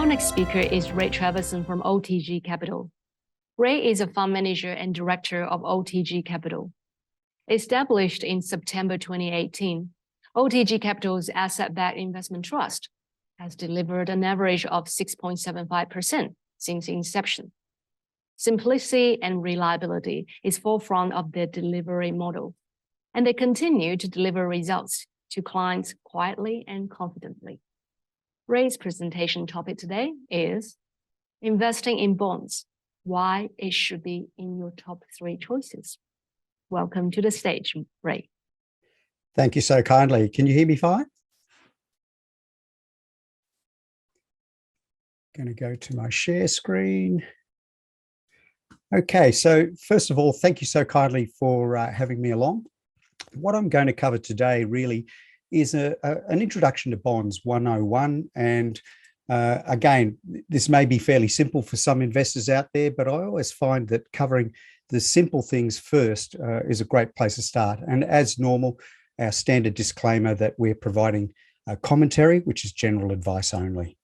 next speaker is Ray Trevisan from OTG Capital. Ray is a fund manager and director of OTG Capital. Established in September 2018, OTG Capital's asset-backed investment trust has delivered an average of 6.75% since inception. Simplicity and reliability is forefront of their delivery model, and they continue to deliver results to clients quietly and confidently. Ray's presentation topic today is investing in bonds, why it should be in your top 3 choices. Welcome to the stage, Ray. Thank you so kindly. Can you hear me fine? Going to go to my share screen. Okay, so first of all, thank you so kindly for having me along. What I'm going to cover today really is an introduction to bonds 101. And again, this may be fairly simple for some investors out there, but I always find that covering the simple things first is a great place to start. And as normal, our standard disclaimer that we're providing a commentary, which is general advice only.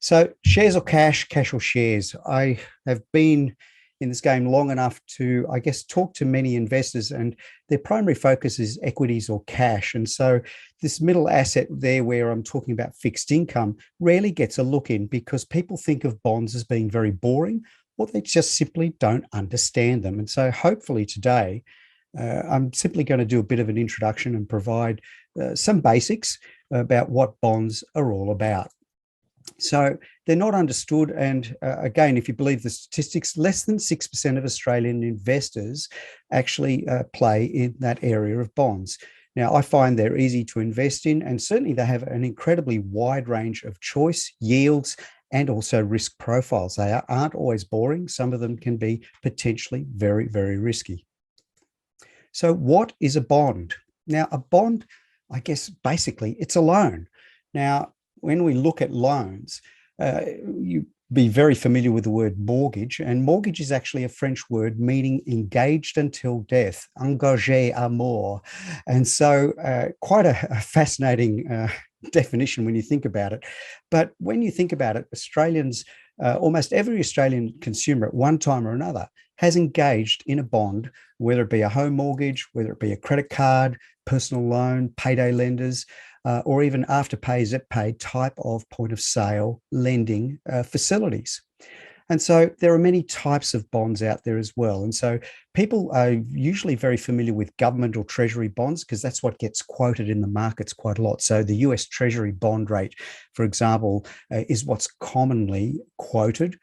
So shares or cash, cash or shares. I have been in this game long enough to, I guess, talk to many investors, and their primary focus is equities or cash. And so this middle asset there where I'm talking about fixed income rarely gets a look in because people think of bonds as being very boring, or they just simply don't understand them. And so hopefully today, I'm simply going to do a bit of an introduction and provide some basics about what bonds are all about. So they're not understood. And again, if you believe the statistics, less than 6% of Australian investors actually play in that area of bonds. Now, I find they're easy to invest in, and certainly they have an incredibly wide range of choice, yields, and also risk profiles. They aren't always boring. Some of them can be potentially very, very risky. So what is a bond? Now, a bond, I guess, basically, it's a loan. Now, when we look at loans, you be very familiar with the word mortgage, and mortgage is actually a French word meaning engaged until death, engagé à mort. And so quite a fascinating definition when you think about it. But when you think about it, Australians, almost every Australian consumer at one time or another has engaged in a bond, whether it be a home mortgage, whether it be a credit card, personal loan, payday lenders, or even Afterpay, ZipPay type of point of sale lending facilities. And so there are many types of bonds out there as well. And so people are usually very familiar with government or treasury bonds because that's what gets quoted in the markets quite a lot. So the US Treasury bond rate, for example, is what's commonly quoted.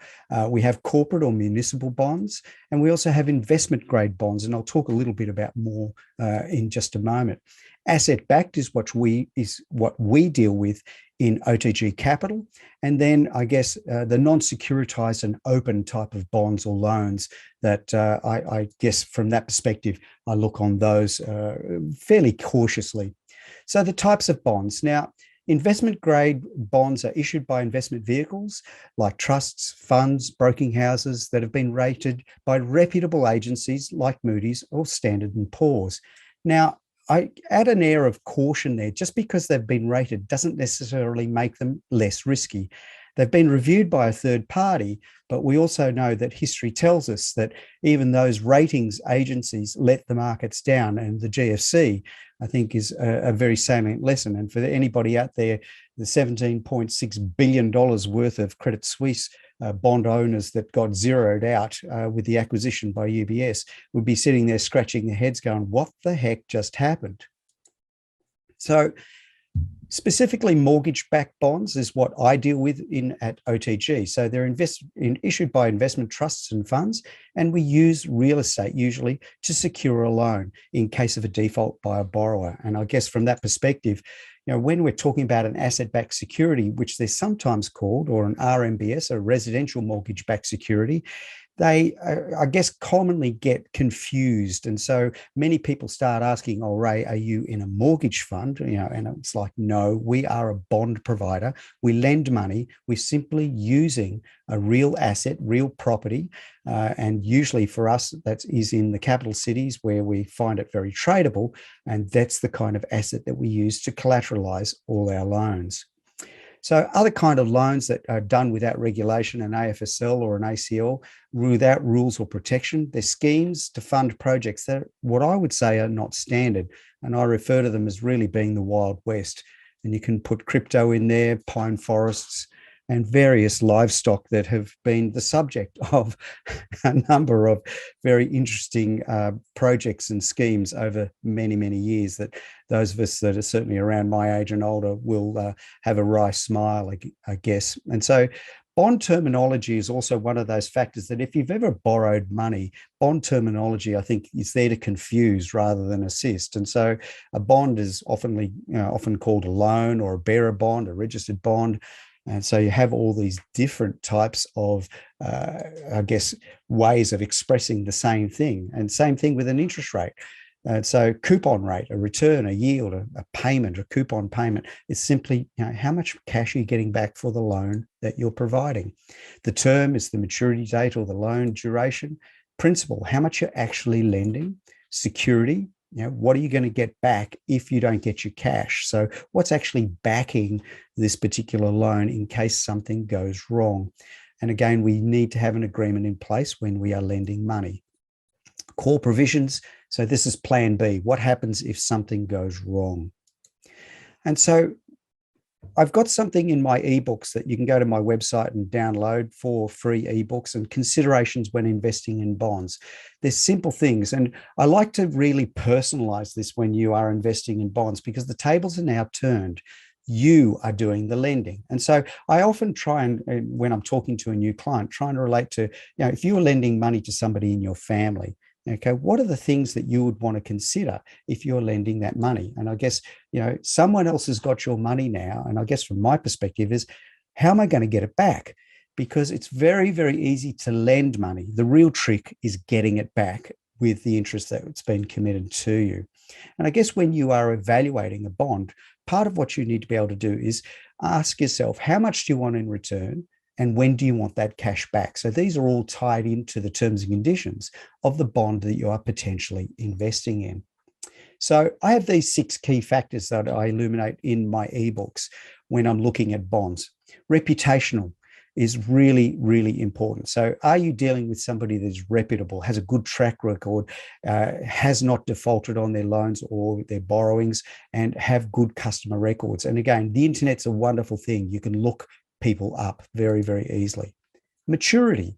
We have corporate or municipal bonds, and we also have investment grade bonds. And I'll talk a little bit about more in just a moment. Asset-backed is what we deal with in OTG Capital. And then I guess the non-securitized and open type of bonds or loans that I guess from that perspective, I look on those fairly cautiously. So the types of bonds. Now, investment grade bonds are issued by investment vehicles like trusts, funds, broking houses that have been rated by reputable agencies like Moody's or Standard & Poor's. Now, I add an air of caution there. Just because they've been rated doesn't necessarily make them less risky. They've been reviewed by a third party, but we also know that history tells us that even those ratings agencies let the markets down, and the GFC, I think, is a very salient lesson. And for anybody out there, the $17.6 billion worth of Credit Suisse bond owners that got zeroed out with the acquisition by UBS would be sitting there scratching their heads going, what the heck just happened? So specifically mortgage-backed bonds is what I deal with at OTG. So they're issued by investment trusts and funds, and we use real estate usually to secure a loan in case of a default by a borrower. And I guess from that perspective, when we're talking about an asset-backed security, which they're sometimes called, or an RMBS, a residential mortgage-backed security, they, I guess, commonly get confused. And so many people start asking, oh, Ray, are you in a mortgage fund? And it's like, no, we are a bond provider. We lend money. We're simply using a real asset, real property. And usually for us, that is in the capital cities where we find it very tradable. And that's the kind of asset that we use to collateralize all our loans. So other kind of loans that are done without regulation, an AFSL or an ACL, without rules or protection, they're schemes to fund projects that what I would say are not standard. And I refer to them as really being the Wild West. And you can put crypto in there, pine forests, and various livestock that have been the subject of a number of very interesting projects and schemes over many, many years that those of us that are certainly around my age and older will have a wry smile, I guess. And so bond terminology is also one of those factors that if you've ever borrowed money, bond terminology, I think, is there to confuse rather than assist. And so a bond is often called a loan or a bearer bond, a registered bond. And so you have all these different types of, ways of expressing the same thing. And same thing with an interest rate. So coupon rate, a return, a yield, a payment, a coupon payment is simply how much cash are you getting back for the loan that you're providing. The term is the maturity date or the loan duration. Principal, how much you're actually lending. Security, what are you going to get back if you don't get your cash? So what's actually backing this particular loan in case something goes wrong? And again, we need to have an agreement in place when we are lending money. Core provisions. So this is plan B. What happens if something goes wrong? And so I've got something in my ebooks that you can go to my website and download for free ebooks and considerations when investing in bonds. There's simple things. And I like to really personalize this when you are investing in bonds because the tables are now turned. You are doing the lending. And so I often try and when I'm talking to a new client, trying to relate to, if you were lending money to somebody in your family, okay, what are the things that you would want to consider if you're lending that money? And I guess, someone else has got your money now. And I guess from my perspective is, how am I going to get it back? Because it's very, very easy to lend money. The real trick is getting it back with the interest that's been committed to you. And I guess when you are evaluating a bond, part of what you need to be able to do is ask yourself, how much do you want in return? And when do you want that cash back? So these are all tied into the terms and conditions of the bond that you are potentially investing in. So I have these 6 key factors that I illuminate in my ebooks when I'm looking at bonds. Reputational is really, really important. So are you dealing with somebody that's reputable, has a good track record, has not defaulted on their loans or their borrowings, and have good customer records? And again, the internet's a wonderful thing. You can look people up very, very easily. Maturity.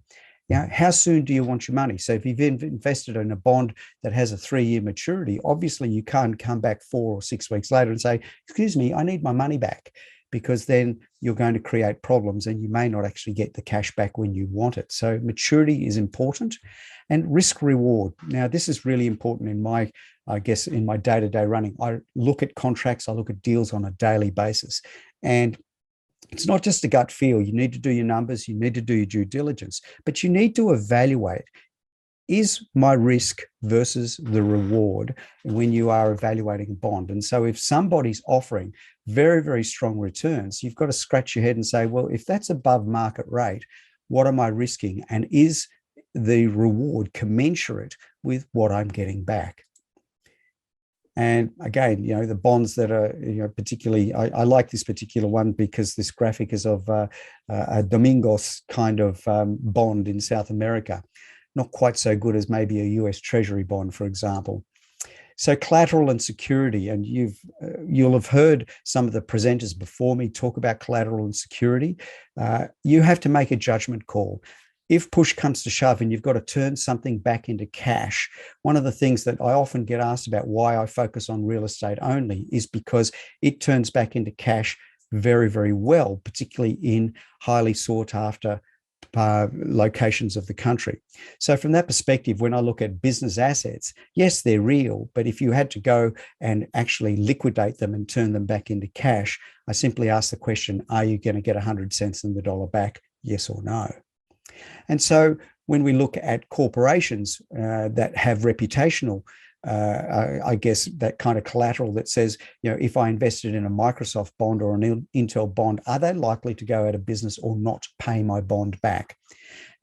How soon do you want your money? So if you've invested in a bond that has a 3-year maturity, obviously you can't come back 4 or 6 weeks later and say, excuse me, I need my money back, because then you're going to create problems and you may not actually get the cash back when you want it. So maturity is important. And risk reward. Now, this is really important in my day-to-day running. I look at contracts, I look at deals on a daily basis. And it's not just a gut feel. You need to do your numbers, you need to do your due diligence, but you need to evaluate, is my risk versus the reward when you are evaluating a bond? And so if somebody's offering very, very strong returns, you've got to scratch your head and say, well, if that's above market rate, what am I risking? And is the reward commensurate with what I'm getting back? And again, the bonds that are, particularly, I like this particular one because this graphic is of a Domingos kind of bond in South America. Not quite so good as maybe a US Treasury bond, for example. So collateral and security, and you'll have heard some of the presenters before me talk about collateral and security. You have to make a judgment call. If push comes to shove and you've got to turn something back into cash, one of the things that I often get asked about why I focus on real estate only is because it turns back into cash very, very well, particularly in highly sought after locations of the country. So from that perspective, when I look at business assets, yes, they're real, but if you had to go and actually liquidate them and turn them back into cash, I simply ask the question, are you going to get 100 cents in the dollar back? Yes or no? And so when we look at corporations that have reputational, that kind of collateral that says, if I invested in a Microsoft bond or an Intel bond, are they likely to go out of business or not pay my bond back?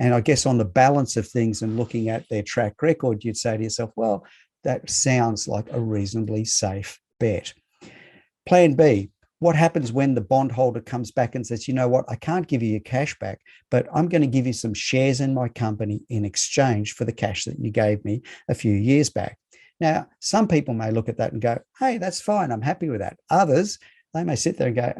And I guess on the balance of things and looking at their track record, you'd say to yourself, well, that sounds like a reasonably safe bet. Plan B. what happens when the bondholder comes back and says, you know what, I can't give you your cash back, but I'm going to give you some shares in my company in exchange for the cash that you gave me a few years back. Now, some people may look at that and go, hey, that's fine, I'm happy with that. Others, they may sit there and go,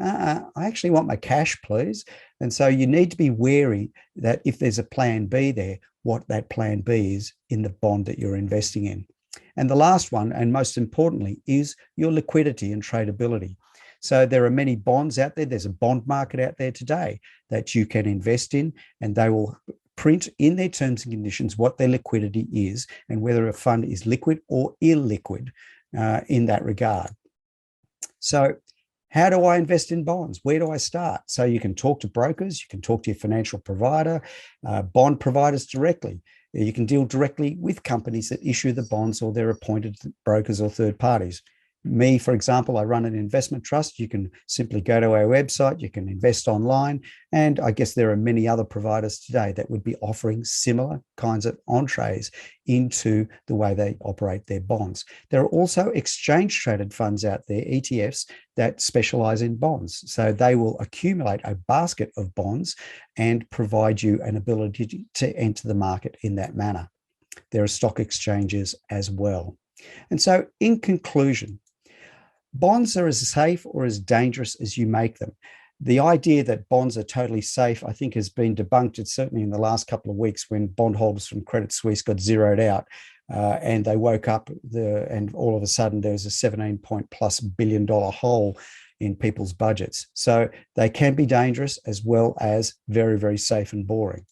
I actually want my cash, please. And so you need to be wary that if there's a plan B there, what that plan B is in the bond that you're investing in. And the last one, and most importantly, is your liquidity and tradability. So there are many bonds out there. There's a bond market out there today that you can invest in, and they will print in their terms and conditions what their liquidity is and whether a fund is liquid or illiquid in that regard. So how do I invest in bonds? Where do I start? So you can talk to brokers, you can talk to your financial provider, bond providers directly. You can deal directly with companies that issue the bonds or their appointed brokers or third parties. Me, for example, I run an investment trust. You can simply go to our website, you can invest online, and I guess there are many other providers today that would be offering similar kinds of entrees into the way they operate their bonds. There are also exchange traded funds out there, ETFs, that specialize in bonds. So they will accumulate a basket of bonds and provide you an ability to enter the market in that manner. There are stock exchanges as well. And so in conclusion, bonds are as safe or as dangerous as you make them. The idea that bonds are totally safe, I think, has been debunked. It's certainly in the last couple of weeks when bondholders from Credit Suisse got zeroed out and they woke up and all of a sudden there was a 17+ billion hole in people's budgets. So they can be dangerous as well as very, very safe and boring.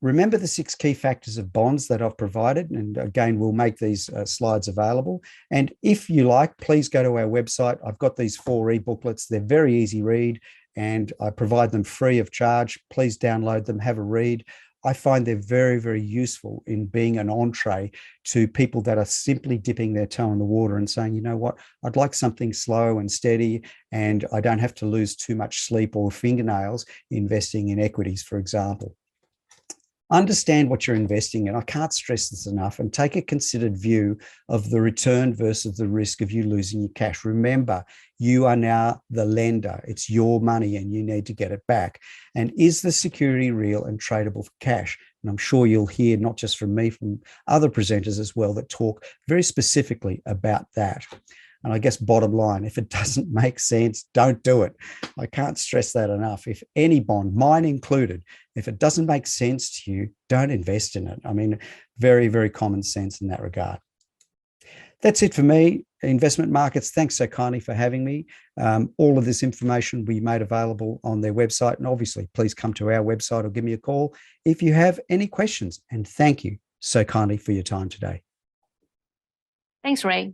Remember the 6 key factors of bonds that I've provided. And again, we'll make these slides available. And if you like, please go to our website. I've got these 4 e-booklets. They're very easy read and I provide them free of charge. Please download them, have a read. I find they're very, very useful in being an entree to people that are simply dipping their toe in the water and saying, you know what, I'd like something slow and steady and I don't have to lose too much sleep or fingernails investing in equities, for example. Understand what you're investing in. I can't stress this enough, and take a considered view of the return versus the risk of you losing your cash. Remember, you are now the lender. It's your money and you need to get it back. And is the security real and tradable for cash? And I'm sure you'll hear not just from me, from other presenters as well that talk very specifically about that. And I guess bottom line, if it doesn't make sense, don't do it. I can't stress that enough. If any bond, mine included, if it doesn't make sense to you, don't invest in it. I mean, very, very common sense in that regard. That's it for me. Investment Markets, thanks so kindly for having me. All of this information will be made available on their website. And obviously, please come to our website or give me a call if you have any questions. And thank you so kindly for your time today. Thanks, Ray.